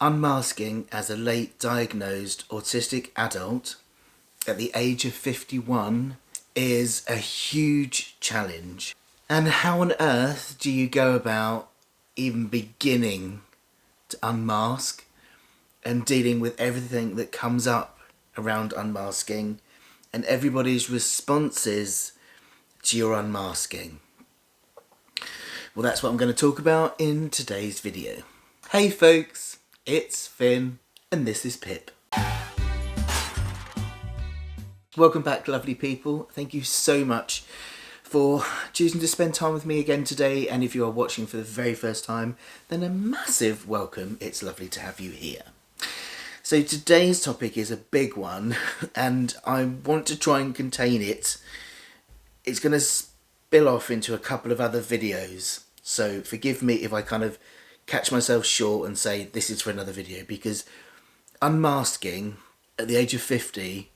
Unmasking as a late diagnosed autistic adult at the age of 51 is a huge challenge. And how on earth do you go about even beginning to unmask and dealing with everything that comes up around unmasking and everybody's responses to your unmasking? Well, that's what I'm going to talk about in today's video. Hey folks, it's Finn and this is Pip. Welcome back, lovely people. Thank you so much for choosing to spend time with me again today, and if you are watching for the very first time, then a massive welcome. It's lovely to have you here. So today's topic is a big one and I want to try and contain it. It's going to spill off into a couple of other videos, so forgive me if I kind of catch myself short and say this is for another video, because unmasking at the age of 50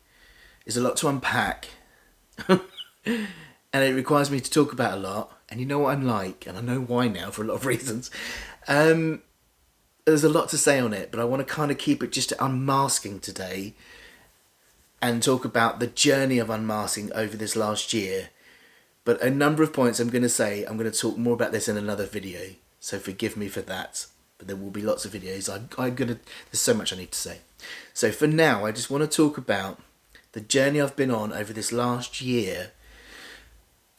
is a lot to unpack and it requires me to talk about a lot, and you know what I'm like, and I know why now for a lot of reasons. There's a lot to say on it, but I want to kind of keep it just to unmasking today and talk about the journey of unmasking over this last year. But a number of points I'm going to say, I'm going to talk more about this in another video, so forgive me for that. But there will be lots of videos. There's so much I need to say. So for now, I just want to talk about the journey I've been on over this last year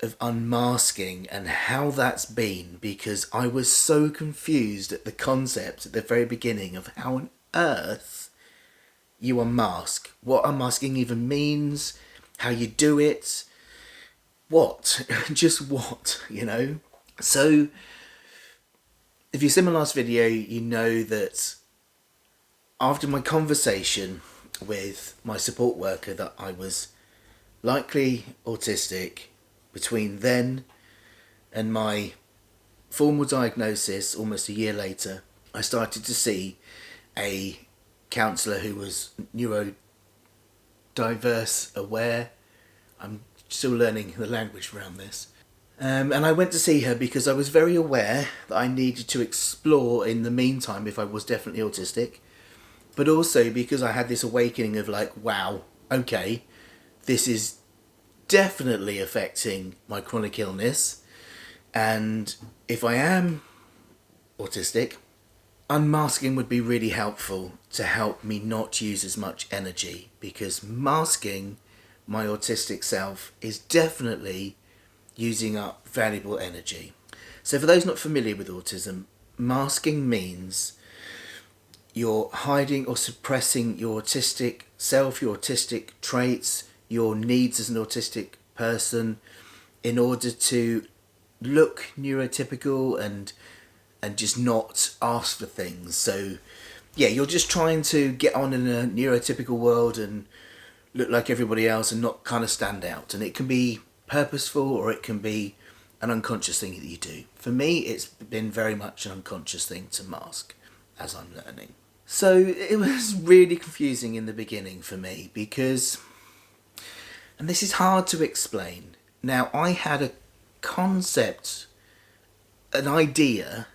of unmasking and how that's been, because I was so confused at the concept at the very beginning of how on earth you unmask, what unmasking even means, how you do it, what, just what, you know. So if you've seen my last video, you know that after my conversation with my support worker that I was likely autistic, between then and my formal diagnosis almost a year later, I started to see a counsellor who was neurodiverse aware. I'm still learning the language around this. And I went to see her because I was very aware that I needed to explore in the meantime if I was definitely autistic, but also because I had this awakening of like, wow, okay, this is definitely affecting my chronic illness, and if I am autistic, unmasking would be really helpful to help me not use as much energy, because masking my autistic self is definitely using up valuable energy. So for those not familiar with autism, masking means you're hiding or suppressing your autistic self, your autistic traits, your needs as an autistic person in order to look neurotypical and just not ask for things. So yeah, you're just trying to get on in a neurotypical world and look like everybody else and not kind of stand out. And it can be purposeful or it can be an unconscious thing that you do. For me, it's been very much an unconscious thing to mask as I'm learning. So it was really confusing in the beginning for me because, and this is hard to explain. Now, I had a concept, an idea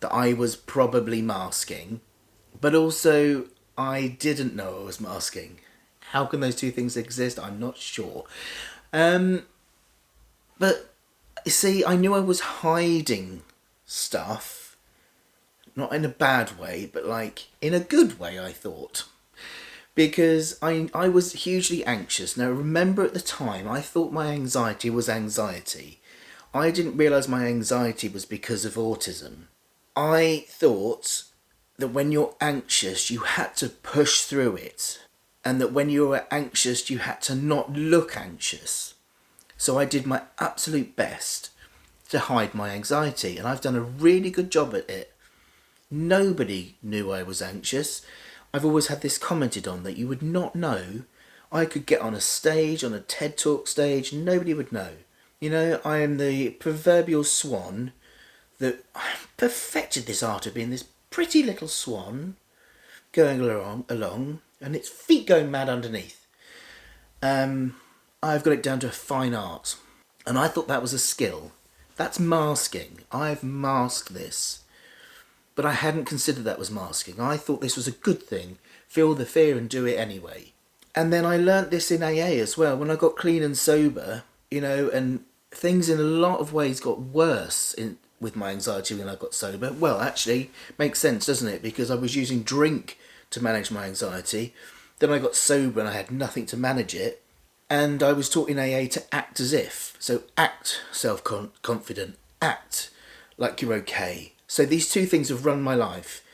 that I was probably masking, but also I didn't know I was masking. How can those two things exist? I'm not sure. But you see, I knew I was hiding stuff, not in a bad way, but like in a good way, I thought. Because I was hugely anxious. Now remember, at the time I thought my anxiety was anxiety. I didn't realise my anxiety was because of autism. I thought that when you're anxious you had to push through it, and that when you were anxious you had to not look anxious. So I did my absolute best to hide my anxiety, and I've done a really good job at it. Nobody knew I was anxious. I've always had this commented on, that you would not know. I could get on a stage, on a TED Talk stage, and nobody would know. You know, I am the proverbial swan that perfected this art of being this pretty little swan going along and its feet going mad underneath. I've got it down to a fine art, and I thought that was a skill. That's masking. I've masked this. But I hadn't considered that was masking. I thought this was a good thing. Feel the fear and do it anyway. And then I learnt this in AA as well. When I got clean and sober, and things in a lot of ways got worse with my anxiety when I got sober. Well, actually, makes sense, doesn't it? Because I was using drink to manage my anxiety. Then I got sober and I had nothing to manage it. And I was taught in AA to act as if. So act self-confident, act like you're okay. So these two things have run my life.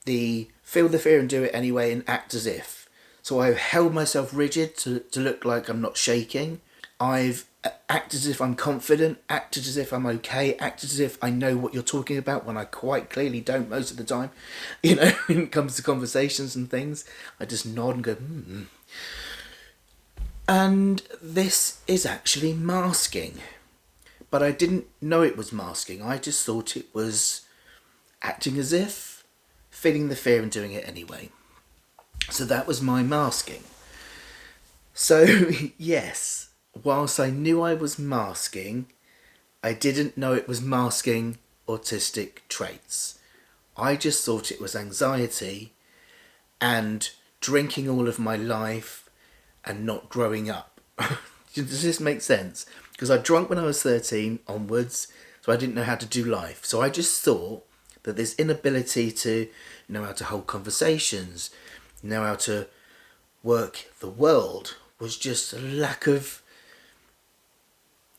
The feel the fear and do it anyway, and act as if. So I've held myself rigid to look like I'm not shaking. I've acted as if I'm confident, acted as if I'm okay, acted as if I know what you're talking about when I quite clearly don't most of the time. When it comes to conversations and things, I just nod and go, And this is actually masking. But I didn't know it was masking. I just thought it was acting as if, feeling the fear and doing it anyway. So that was my masking. So, yes, whilst I knew I was masking, I didn't know it was masking autistic traits. I just thought it was anxiety and drinking all of my life and not growing up. Does this make sense? Because I drunk when I was 13 onwards, so I didn't know how to do life. So I just thought that this inability to know how to hold conversations, know how to work the world, was just a lack of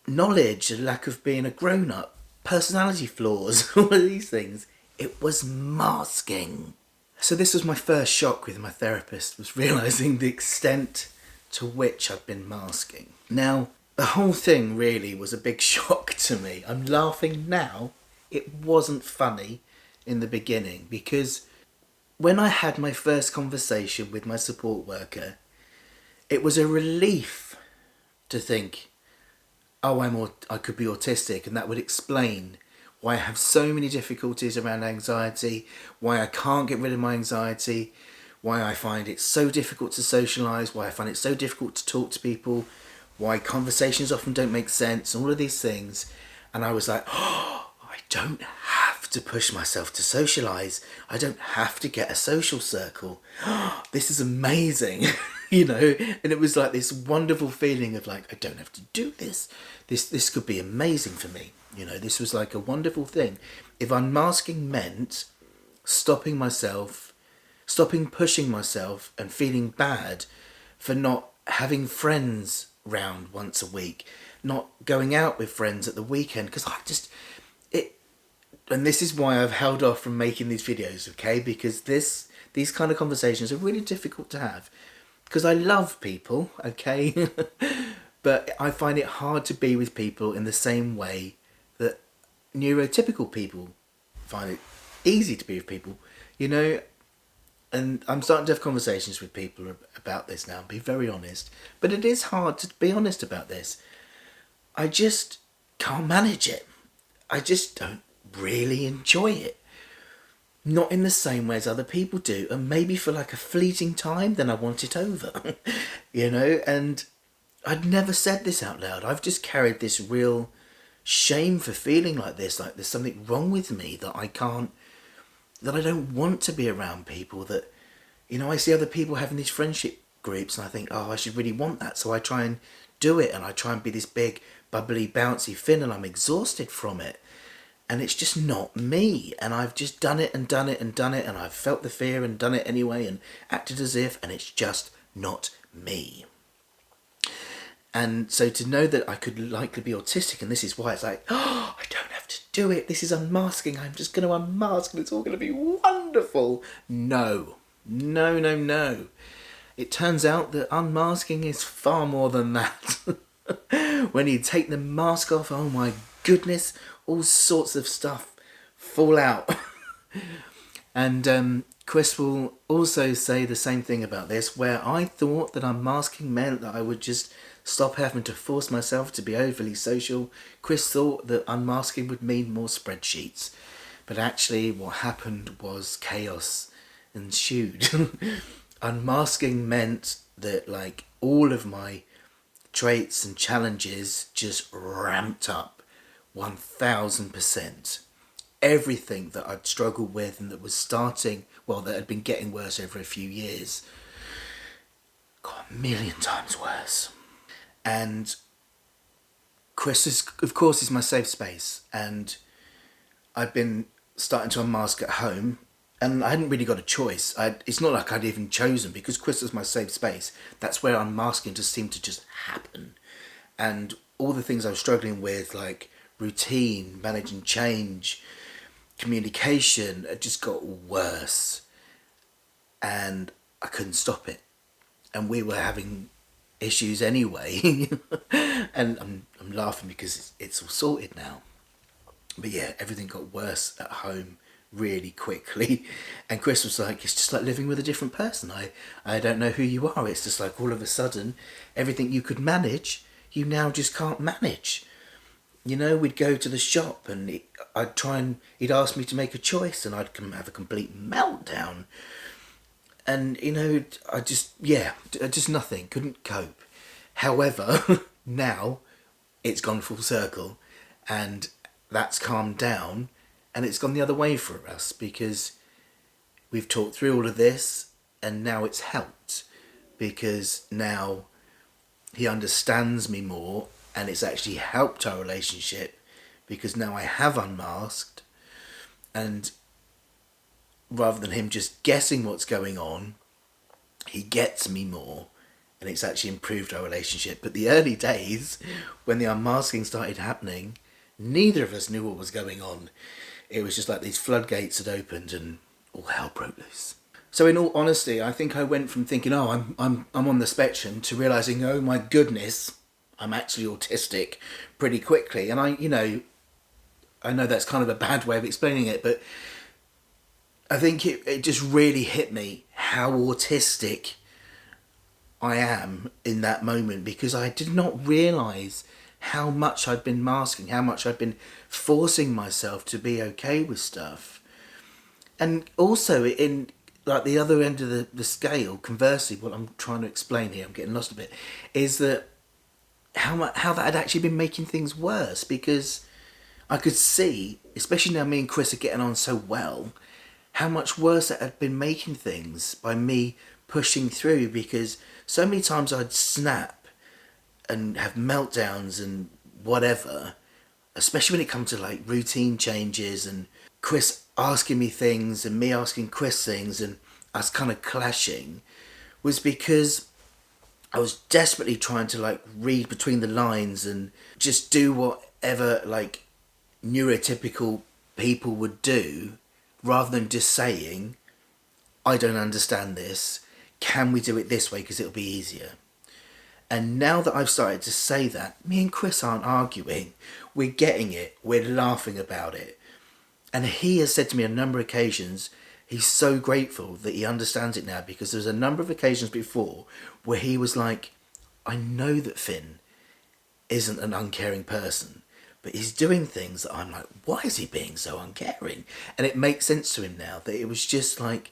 knowledge, a lack of being a grown-up, personality flaws, all of these things. It was masking. So this was my first shock with my therapist, was realising the extent to which I've been masking. Now, the whole thing really was a big shock to me. I'm laughing now. It wasn't funny in the beginning, because when I had my first conversation with my support worker, it was a relief to think, oh, I could be autistic, and that would explain why I have so many difficulties around anxiety, why I can't get rid of my anxiety, why I find it so difficult to socialise, why I find it so difficult to talk to people, why conversations often don't make sense, all of these things. And I was like, oh, I don't have to push myself to socialise. I don't have to get a social circle. Oh, this is amazing, And it was like this wonderful feeling of like, I don't have to do this. This could be amazing for me. This was like a wonderful thing. If unmasking meant stopping pushing myself and feeling bad for not having friends round once a week, not going out with friends at the weekend, because and this is why I've held off from making these videos, okay? Because these kind of conversations are really difficult to have, because I love people, okay? But I find it hard to be with people in the same way that neurotypical people find it easy to be with people, And I'm starting to have conversations with people about this now, and be very honest. But it is hard to be honest about this. I just can't manage it. I just don't really enjoy it. Not in the same way as other people do. And maybe for like a fleeting time, then I want it over. And I'd never said this out loud. I've just carried this real shame for feeling like this. Like there's something wrong with me that I don't want to be around people, that, I see other people having these friendship groups and I think, oh, I should really want that. So I try and do it, and I try and be this big, bubbly, bouncy Finn, and I'm exhausted from it. And it's just not me. And I've just done it and done it and done it, and I've felt the fear and done it anyway and acted as if, and it's just not me. And so to know that I could likely be autistic, and this is why it's like, oh, I don't have to do it. This is unmasking. I'm just going to unmask and it's all going to be wonderful. No. It turns out that unmasking is far more than that. When you take the mask off, oh my goodness, all sorts of stuff fall out. And Chris will also say the same thing about this, where I thought that unmasking meant that I would just stop having to force myself to be overly social. Chris thought that unmasking would mean more spreadsheets. But actually what happened was chaos ensued. Unmasking meant that like all of my traits and challenges just ramped up 1000%. everything that I'd struggled with and that was starting, well, that had been getting worse over a few years, got a million times worse. And Chris is, of course, is my safe space, and I've been starting to unmask at home, and I hadn't really got a choice. It's not like I'd even chosen, because Chris is my safe space. That's where unmasking just seemed to just happen. And all the things I was struggling with, like routine, managing change, communication, it just got worse. And I couldn't stop it. And we were having issues anyway. And I'm laughing because it's all sorted now. But yeah, everything got worse at home really quickly. And Chris was like, it's just like living with a different person. I don't know who you are. It's just like all of a sudden, everything you could manage, you now just can't manage. You know, we'd go to the shop and he'd ask me to make a choice, and I'd have a complete meltdown. And, you know, just nothing, couldn't cope. However, now it's gone full circle, and that's calmed down, and it's gone the other way for us, because we've talked through all of this, and now it's helped, because now he understands me more, and it's actually helped our relationship, because now I have unmasked, and rather than him just guessing what's going on, he gets me more, and it's actually improved our relationship. But the early days, when the unmasking started happening, neither of us knew what was going on. It was just like these floodgates had opened and all hell broke loose. So in all honesty, I think I went from thinking, oh, I'm on the spectrum, to realising, oh my goodness, I'm actually autistic pretty quickly. And I know that's kind of a bad way of explaining it, but I think it just really hit me how autistic I am in that moment, because I did not realise how much I'd been masking, how much I'd been forcing myself to be okay with stuff. And also in like the other end of the scale, conversely, what I'm trying to explain here, I'm getting lost a bit, is that how that had actually been making things worse, because I could see, especially now me and Chris are getting on so well, how much worse it had been making things by me pushing through, because so many times I'd snap and have meltdowns and whatever, especially when it comes to like routine changes and Chris asking me things and me asking Chris things and us kind of clashing, was because I was desperately trying to like read between the lines and just do whatever like neurotypical people would do, rather than just saying, I don't understand this, can we do it this way because it'll be easier? And now that I've started to say that, me and Chris aren't arguing, we're getting it, we're laughing about it. And he has said to me on a number of occasions, he's so grateful that he understands it now, because there's a number of occasions before where he was like, I know that Finn isn't an uncaring person, but he's doing things that I'm like, why is he being so uncaring? And it makes sense to him now that it was just like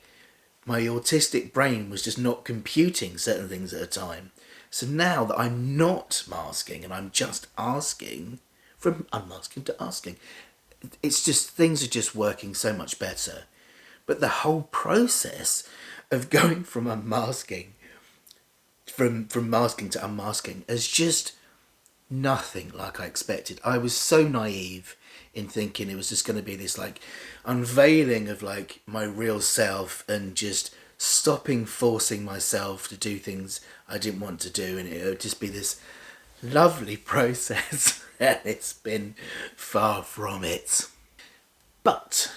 my autistic brain was just not computing certain things at a time. So now that I'm not masking and I'm just asking, from unmasking to asking, it's just, things are just working so much better. But the whole process of going from unmasking, from masking to unmasking, is just nothing like I expected. I was so naive in thinking it was just going to be this like unveiling of like my real self, and just stopping forcing myself to do things I didn't want to do, and it would just be this lovely process. And it's been far from it. But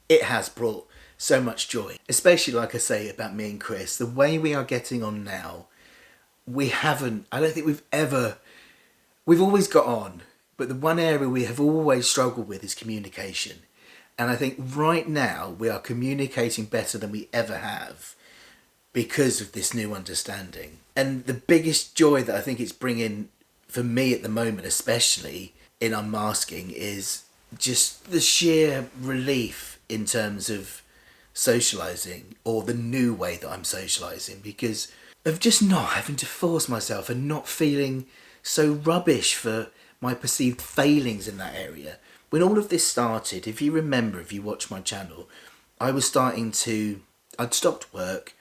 it has brought so much joy, especially like I say about me and Chris, the way we are getting on now. I don't think we've always got on, but the one area we have always struggled with is communication. And I think right now we are communicating better than we ever have because of this new understanding. And the biggest joy that I think it's bringing for me at the moment, especially in unmasking, is just the sheer relief in terms of socialising, or the new way that I'm socialising, because of just not having to force myself and not feeling so rubbish for my perceived failings in that area. when all of this started, if you remember, if you watch my channel, I'd stopped work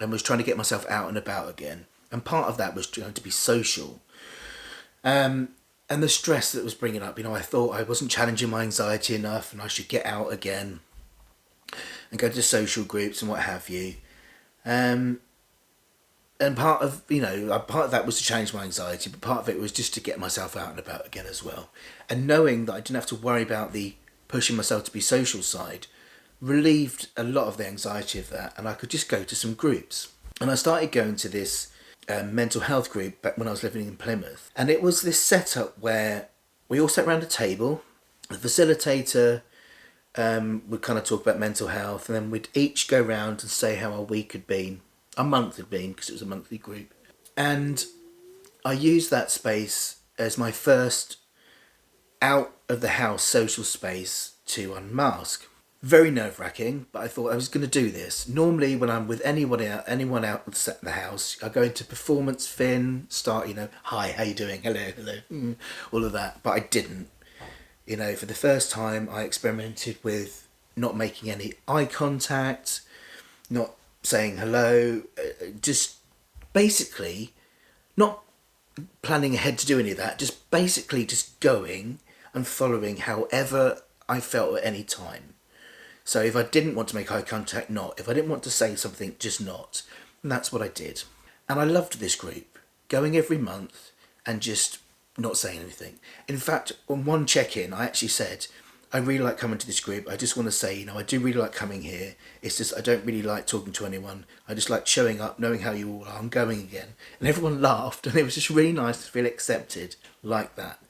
and was trying to get myself out and about again. And part of that was trying to be social. And the stress that was bringing up, I thought I wasn't challenging my anxiety enough and I should get out again and go to social groups and what have you. And part of that was to challenge my anxiety, but part of it was just to get myself out and about again as well. And knowing that I didn't have to worry about the pushing myself to be social side relieved a lot of the anxiety of that, and I could just go to some groups. And I started going to this mental health group back when I was living in Plymouth, and it was this setup where we all sat around a table. The facilitator would kind of talk about mental health, and then we'd each go around and say how our week had been, our month had been, because it was a monthly group. And I used that space as my first out of the house social space to unmask. Very nerve-wracking, but I thought I was going to do this. Normally when I'm with anyone out the house, I go into performance, Finn, start, hi, how you doing, hello, all of that. But I didn't. For the first time I experimented with not making any eye contact, not saying hello, just basically not planning ahead to do any of that, just basically just going and following however I felt at any time. So if I didn't want to make eye contact, not. If I didn't want to say something, just not. And that's what I did. And I loved this group, going every month and just not saying anything. In fact, on one check-in, I actually said, I really like coming to this group. I just want to say, I do really like coming here. It's just I don't really like talking to anyone. I just like showing up, knowing how you all are. I'm going again. And everyone laughed, and it was just really nice to feel accepted like that.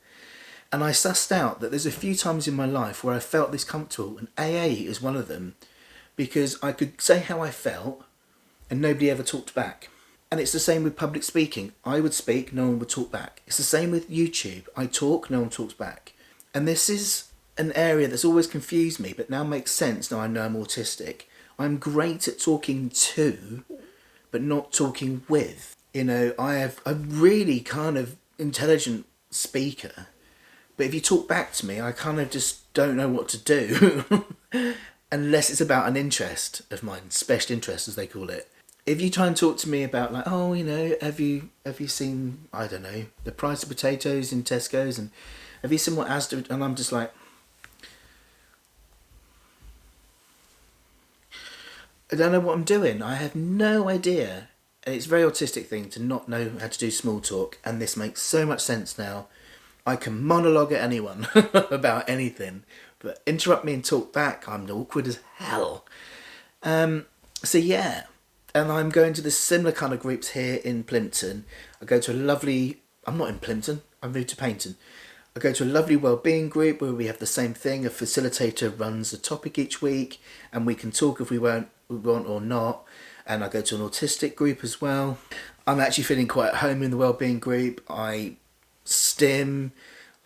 And I sussed out that there's a few times in my life where I felt this comfortable, and AA is one of them, because I could say how I felt and nobody ever talked back. And it's the same with public speaking. I would speak, no one would talk back. It's the same with YouTube. I talk, no one talks back. And this is an area that's always confused me, but now makes sense now I know I'm autistic. I'm great at talking to, but not talking with. I'm really kind of intelligent speaker. But if you talk back to me, I kind of just don't know what to do. Unless it's about an interest of mine, special interest as they call it. If you try and talk to me about have you seen, I don't know, the price of potatoes in Tesco's, and have you seen what Asda, and I'm just like, I don't know what I'm doing. I have no idea. And it's a very autistic thing to not know how to do small talk, and this makes so much sense now. I can monologue at anyone about anything, but interrupt me and talk back, I'm awkward as hell. So yeah, and I'm going to the similar kind of groups here in Plimpton. I go to I'm not in Plimpton, I moved to Paynton. I go to a lovely wellbeing group where we have the same thing. A facilitator runs a topic each week, and we can talk if we want or not. And I go to an autistic group as well. I'm actually feeling quite at home in the wellbeing group. I stim.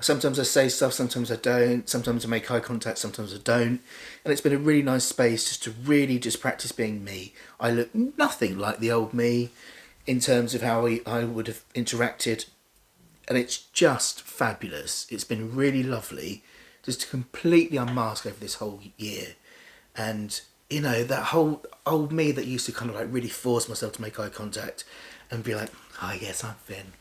Sometimes I say stuff, sometimes I don't. Sometimes I make eye contact, sometimes I don't. And it's been a really nice space just to really just practice being me. I look nothing like the old me in terms of how I would have interacted. And it's just fabulous. It's been really lovely just to completely unmask over this whole year. And, that whole old me that used to kind of like really force myself to make eye contact and be like, oh yes, I'm Finn.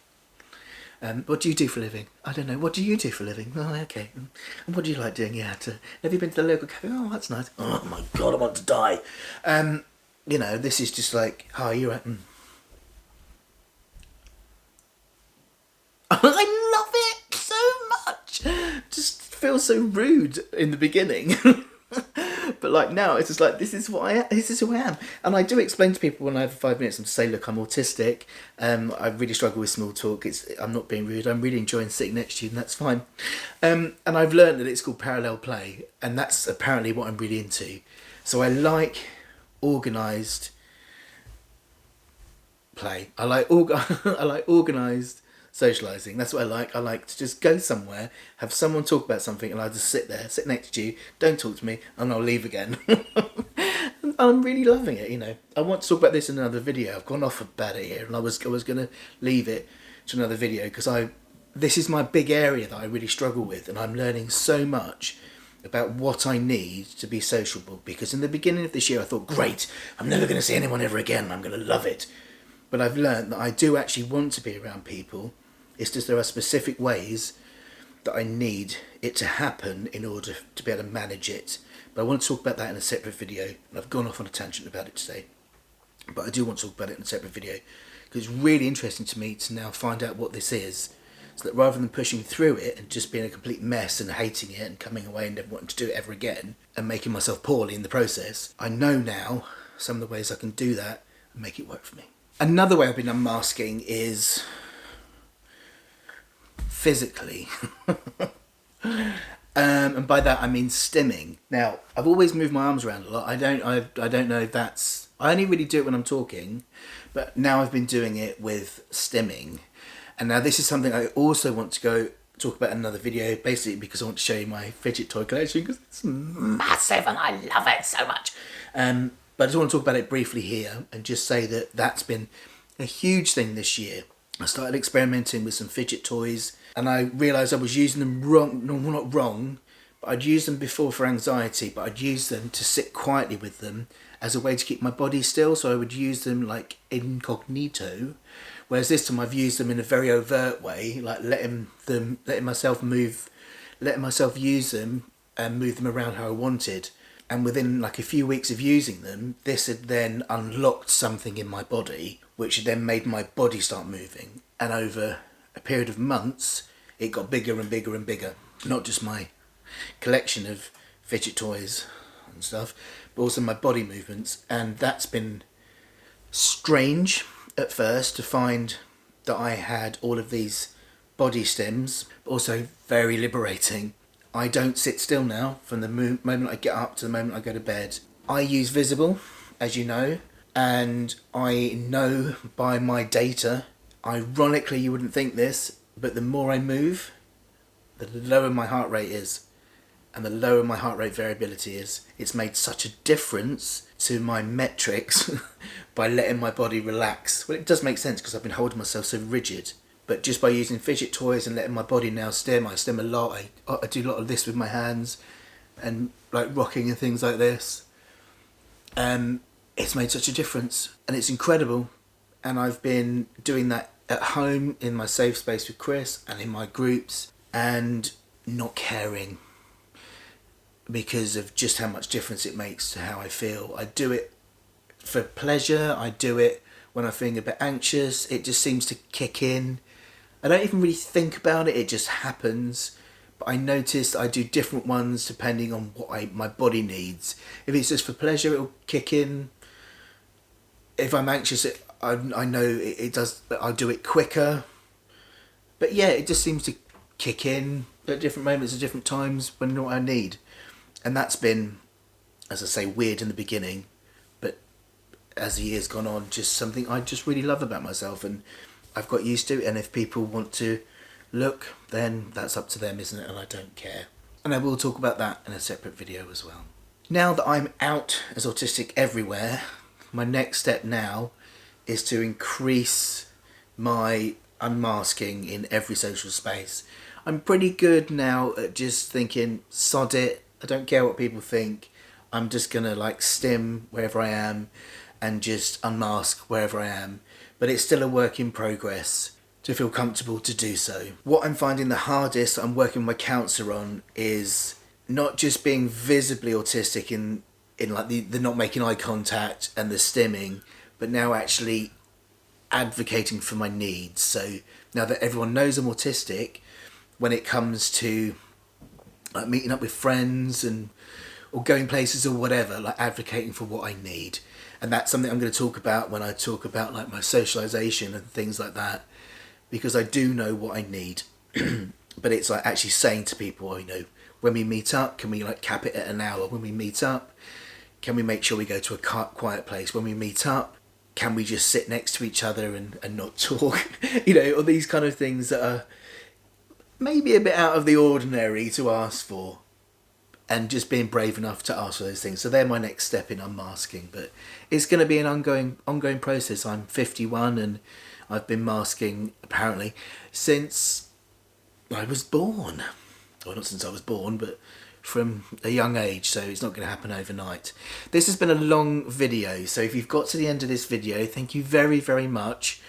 What do you do for a living? I don't know. What do you do for a living? Oh, okay. And what do you like doing? Yeah. Have you been to the local cafe? Oh, that's nice. Oh my God, I want to die. This is just like, how are you at? I love it so much. Just feels so rude in the beginning. But like now it's just like this is who I am, and I do explain to people when I have 5 minutes and say, look, I'm autistic. I really struggle with small talk. I'm not being rude. I'm really enjoying sitting next to you, and that's fine. And I've learned that it's called parallel play, and that's apparently what I'm really into. So I like organised play. I like organised socialising. That's what I like. I like to just go somewhere, have someone talk about something, and I'll just sit there, sit next to you, don't talk to me, and I'll leave again. I'm really loving it, I want to talk about this in another video. I've gone off about it here, and I was going to leave it to another video, because I this is my big area that I really struggle with, and I'm learning so much about what I need to be sociable, because in the beginning of this year I thought, great, I'm never going to see anyone ever again, I'm going to love it. But I've learned that I do actually want to be around people. It's just there are specific ways that I need it to happen in order to be able to manage it. But I want to talk about that in a separate video, and I've gone off on a tangent about it today. But I do want to talk about it in a separate video, because it's really interesting to me to now find out what this is, so that rather than pushing through it and just being a complete mess and hating it and coming away and never wanting to do it ever again and making myself poorly in the process, I know now some of the ways I can do that and make it work for me. Another way I've been unmasking is physically. And by that I mean stimming. Now, I've always moved my arms around a lot. I don't know if that's... I only really do it when I'm talking, but now I've been doing it with stimming. And now this is something I also want to go talk about in another video, basically because I want to show you my fidget toy collection, because it's massive and I love it so much. But I just want to talk about it briefly here and just say that that's been a huge thing this year. I started experimenting with some fidget toys, and I realised I was using them wrong. No, not wrong, but I'd used them before for anxiety, but I'd use them to sit quietly with them as a way to keep my body still. So I would use them like incognito, whereas this time I've used them in a very overt way, like letting myself use them and move them around how I wanted. And within like a few weeks of using them, this had then unlocked something in my body, which then made my body start moving. And over a period of months, it got bigger and bigger and bigger. Not just my collection of fidget toys and stuff, but also my body movements. And that's been strange at first to find that I had all of these body stims, but also very liberating. I don't sit still now from the moment I get up to the moment I go to bed. I use Visible, as you know, and I know by my data, ironically you wouldn't think this, but the more I move, the lower my heart rate is, and the lower my heart rate variability is. It's made such a difference to my metrics by letting my body relax. Well, it does make sense because I've been holding myself so rigid. But just by using fidget toys and letting my body now stim, I stim a lot. I do a lot of this with my hands and like rocking and things like this. It's made such a difference and it's incredible. And I've been doing that at home in my safe space with Chris and in my groups and not caring because of just how much difference it makes to how I feel. I do it for pleasure. I do it when I'm feeling a bit anxious. It just seems to kick in. I don't even really think about it, it just happens. But I noticed I do different ones depending on what my body needs. If it's just for pleasure, it'll kick in. If I'm anxious, I know it does, I'll do it quicker. But yeah, it just seems to kick in at different moments, at different times when what I need. And that's been, as I say, weird in the beginning. But as the year's gone on, just something I just really love about myself. And I've got used to it, and if people want to look, then that's up to them, isn't it? And I don't care. And I will talk about that in a separate video as well. Now that I'm out as autistic everywhere, my next step now is to increase my unmasking in every social space. I'm pretty good now at just thinking, sod it, I don't care what people think, I'm just gonna like stim wherever I am and just unmask wherever I am. But it's still a work in progress to feel comfortable to do so. What I'm finding the hardest I'm working with my counsellor on is not just being visibly autistic in like the not making eye contact and the stimming, but now actually advocating for my needs. So now that everyone knows I'm autistic, when it comes to like meeting up with friends and or going places or whatever, like advocating for what I need. And that's something I'm going to talk about when I talk about like my socialisation and things like that, because I do know what I need. But it's like actually saying to people, oh, you know, when we meet up, can we like cap it at an hour? When we meet up, can we make sure we go to a quiet place? When we meet up, can we just sit next to each other and not talk? You know, or these kind of things that are maybe a bit out of the ordinary to ask for. And just being brave enough to ask for those things. So they're my next step in unmasking. But it's going to be an ongoing process. I'm 51 and I've been masking apparently since I was born. Well, not since I was born, but from a young age, so it's not going to happen overnight. This has been a long video, so if you've got to the end of this video, thank you very, very much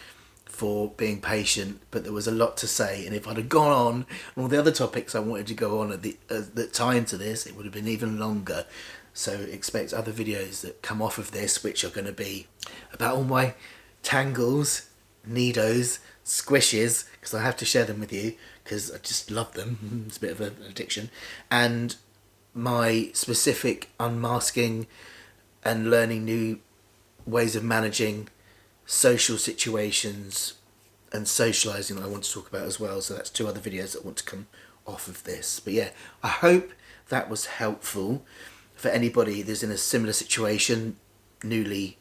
for being patient, but there was a lot to say, and if I'd have gone on all the other topics I wanted to go on that tie into this, it would have been even longer. So expect other videos that come off of this, which are going to be about all my tangles, needos, squishes, because I have to share them with you because I just love them. It's a bit of an addiction. And my specific unmasking and learning new ways of managing social situations and socialising that I want to talk about as well. So that's 2 other videos that want to come off of this. But yeah, I hope that was helpful for anybody that's in a similar situation, newly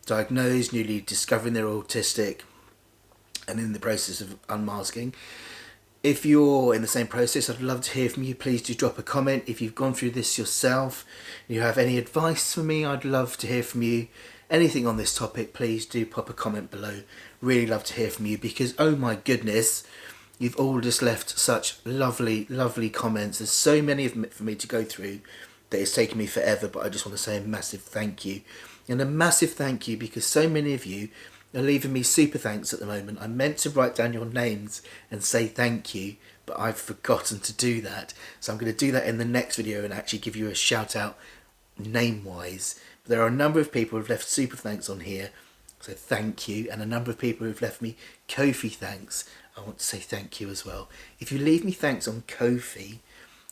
diagnosed, newly discovering they're autistic, and in the process of unmasking. If you're in the same process, I'd love to hear from you. Please do drop a comment. If you've gone through this yourself, you have any advice for me, I'd love to hear from you. Anything on this topic, please do pop a comment below. Really love to hear from you, because oh my goodness, you've all just left such lovely, lovely comments. There's so many of them for me to go through that it's taken me forever, but I just want to say a massive thank you. And a massive thank you because so many of you are leaving me super thanks at the moment. I meant to write down your names and say thank you, but I've forgotten to do that. So I'm going to do that in the next video and actually give you a shout out name-wise. There are a number of people who've left super thanks on here, so thank you. And a number of people who've left me Ko-fi thanks. I want to say thank you as well. If you leave me thanks on Ko-fi,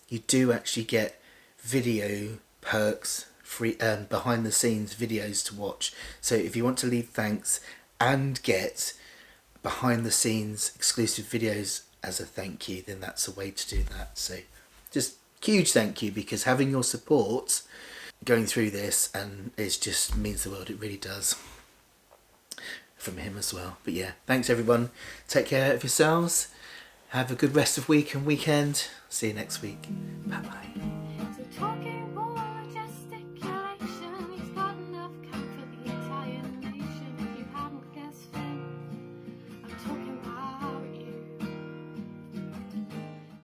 you do actually get video perks, free behind the scenes videos to watch. So if you want to leave thanks and get behind the scenes exclusive videos as a thank you, then that's a way to do that. So just huge thank you, because having your support going through this, and it just means the world. It really does, from him as well. But yeah, thanks everyone. Take care of yourselves. Have a good rest of week and weekend. See you next week. Bye bye.